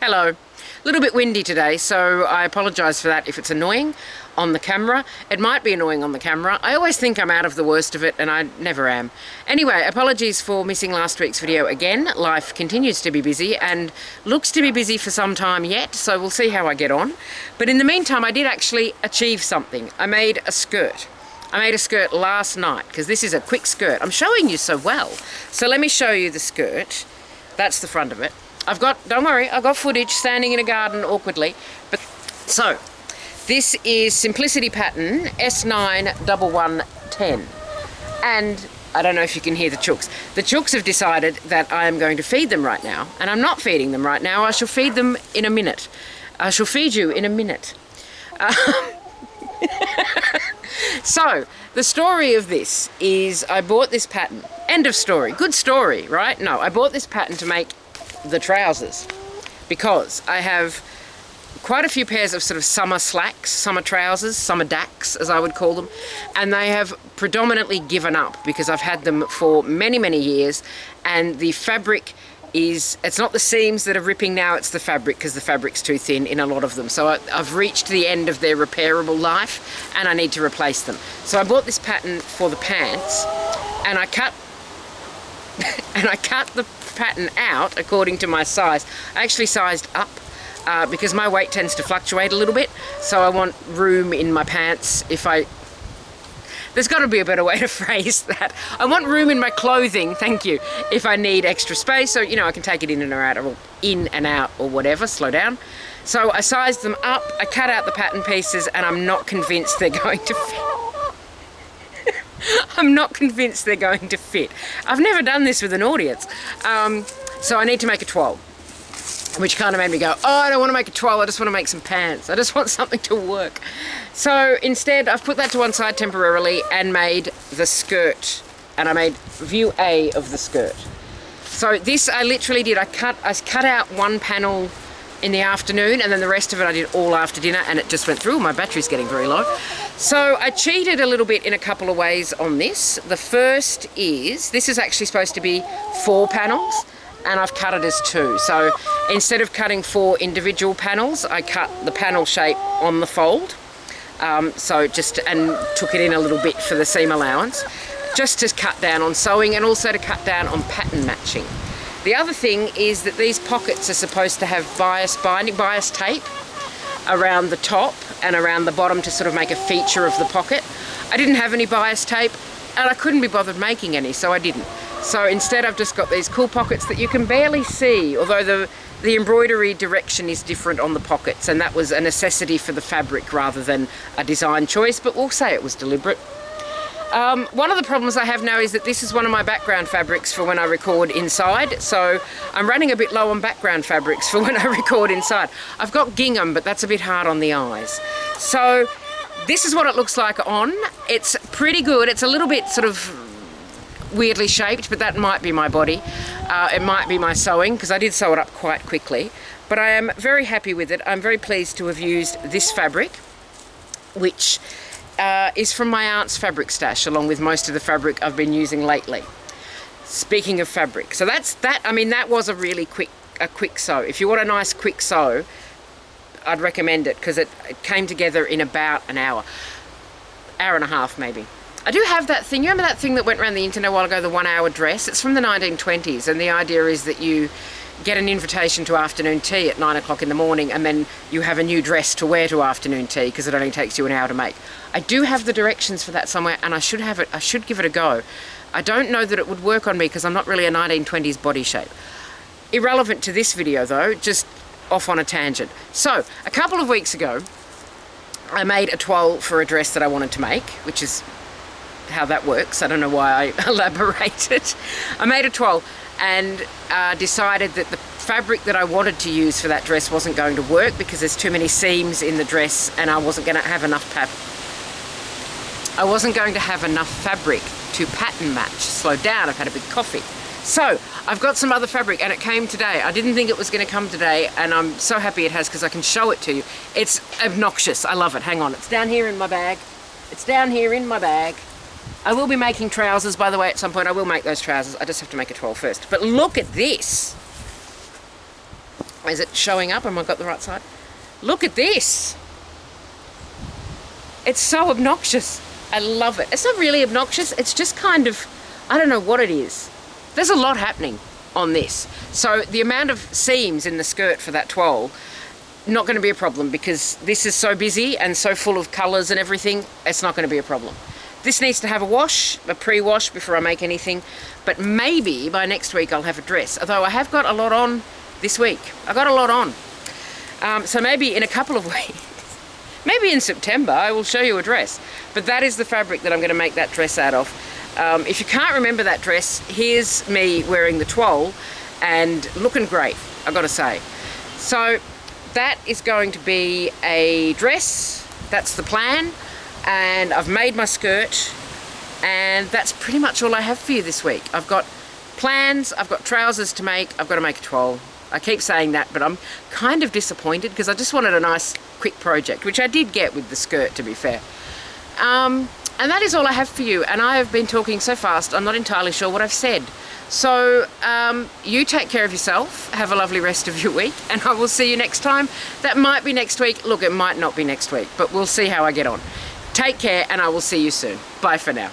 Hello. A little bit windy today, so I apologise for that if it's annoying on the camera. It might be annoying on the camera. I always think I'm out of the worst of it, and I never am. Anyway, apologies for missing last week's video again. Life continues to be busy and looks to be busy for some time yet, so we'll see how I get on. But in the meantime, I did actually achieve something. I made a skirt. I made a skirt last night, because this is a quick skirt. I'm showing you so well. So let me show you the skirt. That's the front of it. Don't worry, I've got footage standing in a garden awkwardly. But so, this is Simplicity Pattern S91110. And I don't know if you can hear the chooks. The chooks have decided that I am going to feed them right now. And I'm not feeding them right now. I shall feed them in a minute. I shall feed you in a minute. So, the story of this is I bought this pattern. End of story. Good story, right? No, I bought this pattern to make the trousers because I have quite a few pairs of sort of summer slacks, summer trousers, summer dacks as I would call them, and they have predominantly given up because I've had them for many years, and the fabric it's not the seams that are ripping now, it's the fabric, because the fabric's too thin in a lot of them. So I've reached the end of their repairable life and I need to replace them. So I bought this pattern for the pants, and I cut the pattern out according to my size. I actually sized up because my weight tends to fluctuate a little bit, so I want room in my pants there's got to be a better way to phrase that. I want room in my clothing, thank you, if I need extra space, so I can take it in and out or whatever. Slow down. So I sized them up, I cut out the pattern pieces, and I'm not convinced they're going to fit. I'm not convinced they're going to fit. I've never done this with an audience. So I need to make a 12, which kind of made me go, oh, I don't want to make a 12, I just want to make some pants. I just want something to work. So instead, I've put that to one side temporarily and made the skirt. And I made view A of the skirt. So this I literally did, I cut out one panel in the afternoon, and then the rest of it I did all after dinner, and it just went through. My battery's getting very low. So I cheated a little bit in a couple of ways on this. The first is, this is actually supposed to be 4 panels, and I've cut it as 2. So instead of cutting 4 individual panels, I cut the panel shape on the fold. And took it in a little bit for the seam allowance, just to cut down on sewing and also to cut down on pattern matching. The other thing is that these pockets are supposed to have bias tape around the top and around the bottom to sort of make a feature of the pocket. I didn't have any bias tape and I couldn't be bothered making any, so I didn't. So instead I've just got these cool pockets that you can barely see, although the embroidery direction is different on the pockets, and that was a necessity for the fabric rather than a design choice, but we'll say it was deliberate. One of the problems I have now is that this is one of my background fabrics for when I record inside, so I'm running a bit low on background fabrics for when I record inside. I've got gingham, but that's a bit hard on the eyes. So this is what it looks like on. It's pretty good. It's a little bit sort of weirdly shaped, but that might be my body. It might be my sewing, because I did sew it up quite quickly. But I am very happy with it. I'm very pleased to have used this fabric, which is from my aunt's fabric stash, along with most of the fabric I've been using lately. Speaking of fabric, so that's that. I mean, that was a really quick sew. If you want a nice quick sew, I'd recommend it, because it came together in about an hour and a half maybe. I do have that thing, you remember that thing that went around the internet a while ago, the 1 hour dress? It's from the 1920s, and the idea is that you get an invitation to afternoon tea at 9 o'clock in the morning, and then you have a new dress to wear to afternoon tea, because it only takes you an hour to make. I do have the directions for that somewhere, and I should give it a go. I don't know that it would work on me, because I'm not really a 1920s body shape. Irrelevant to this video though, just off on a tangent. So, a couple of weeks ago, I made a toile for a dress that I wanted to make, which is how that works. I don't know why I elaborated. I made a toile and decided that the fabric that I wanted to use for that dress wasn't going to work, because there's too many seams in the dress and I wasn't going to have enough fabric to pattern match. Slow down, I've had a big coffee. So I've got some other fabric, and it came today. I didn't think it was going to come today, and I'm so happy it has, because I can show it to you. It's obnoxious. I love it. Hang on, it's down here in my bag. I will be making trousers, by the way, at some point. I will make those trousers. I just have to make a 12 first. But look at this. Is it showing up? Am I got the right side? Look at this. It's so obnoxious. I love it. It's not really obnoxious. It's just kind of, I don't know what it is. There's a lot happening on this. So the amount of seams in the skirt for that 12, not going to be a problem because this is so busy and so full of colours and everything. It's not going to be a problem. This needs to have a wash, a pre-wash before I make anything. But maybe by next week I'll have a dress. Although I have got a lot on this week. I got a lot on. So maybe in a couple of weeks, maybe in September, I will show you a dress. But that is the fabric that I'm going to make that dress out of. If you can't remember that dress, here's me wearing the toile and looking great, I've got to say. So that is going to be a dress. That's the plan. And I've made my skirt. And that's pretty much all I have for you this week. I've got plans, I've got trousers to make, I've got to make a toile. I keep saying that, but I'm kind of disappointed because I just wanted a nice quick project, which I did get with the skirt, to be fair. And that is all I have for you. And I have been talking so fast, I'm not entirely sure what I've said. So you take care of yourself, have a lovely rest of your week, and I will see you next time. That might be next week. Look, it might not be next week, but we'll see how I get on. Take care, and I will see you soon. Bye for now.